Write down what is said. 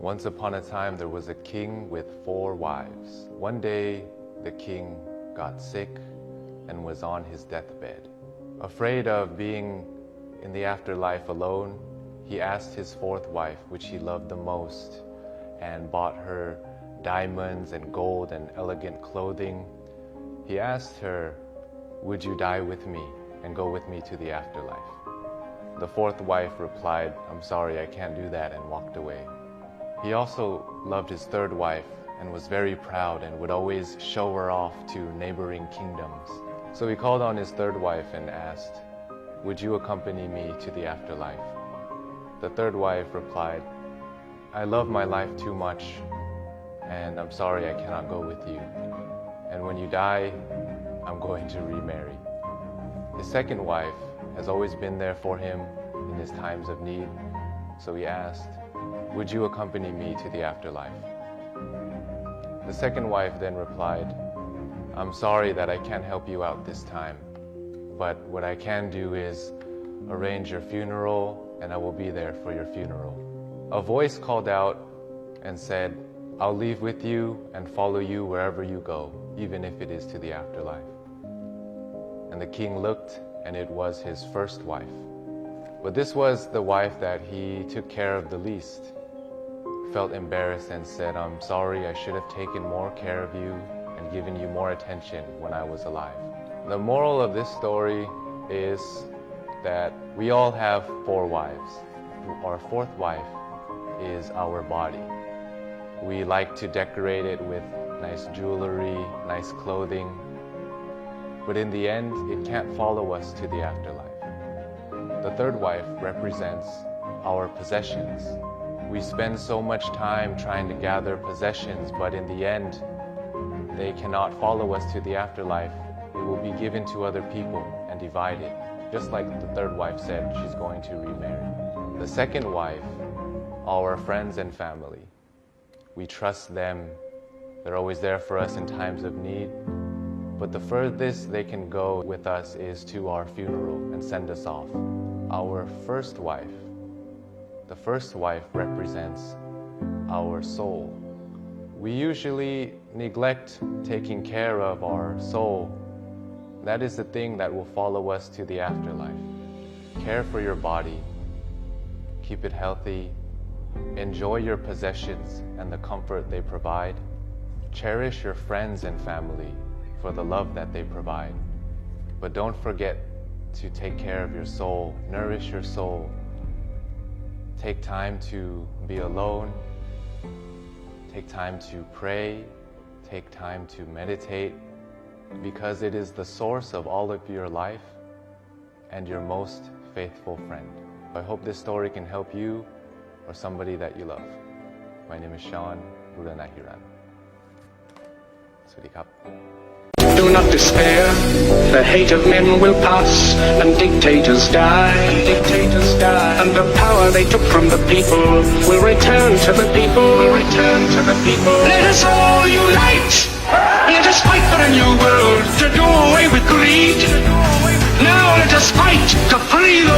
Once upon a time, there was a king with 4 wives. One day, the king got sick and was on his deathbed. Afraid of being in the afterlife alone, he asked his 4th wife, which he loved the most, and bought her diamonds and gold and elegant clothing. He asked her, "Would you die with me and go with me to the afterlife?" The 4th wife replied, "I'm sorry, I can't do that," and walked away. He also loved his 3rd wife and was very proud and would always show her off to neighboring kingdoms. So he called on his 3rd wife and asked, "Would you accompany me to the afterlife?" The 3rd wife replied, "I love my life too much, and I'm sorry I cannot go with you. And when you die, I'm going to remarry." His 2nd wife has always been there for him in his times of need, so he asked, "Would you accompany me to the afterlife?" The 2nd wife then replied, "I'm sorry that I can't help you out this time, but what I can do is arrange your funeral, and I will be there for your funeral." A voice called out and said, "I'll leave with you and follow you wherever you go, even if it is to the afterlife." And the king looked, and it was his 1st wife. But this was the wife that he took care of the least. Felt embarrassed and said, "I'm sorry, I should have taken more care of you and given you more attention when I was alive." The moral of this story is that we all have 4 wives. Our 4th wife is our body. We like to decorate it with nice jewelry, nice clothing, but in the end, it can't follow us to the afterlife. The 3rd wife represents our possessions. We spend so much time trying to gather possessions, but in the end, they cannot follow us to the afterlife. It will be given to other people and divided. Just like the 3rd wife said, she's going to remarry. The 2nd wife, our friends and family. We trust them. They're always there for us in times of need. But the furthest they can go with us is to our funeral and send us off. Our 1st wife, the 1st wife represents our soul. We usually neglect taking care of our soul. That is the thing that will follow us to the afterlife. Care for your body. Keep it healthy. Enjoy your possessions and the comfort they provide. Cherish your friends and family for the love that they provide. But don't forget to take care of your soul. Nourish your soul. Take time to be alone. Take time to pray. Take time to meditate, because it is the source of all of your life and your most faithful friend. I hope this story can help you or somebody that you love. My name is Sean Buranahiran. Sawasdee krap. Do not despair, the hate of men will pass, and dictators die, and the power they took from the people will return to the people, Let us all unite, let us fight for a new world, to do away with greed. Now let us fight to free the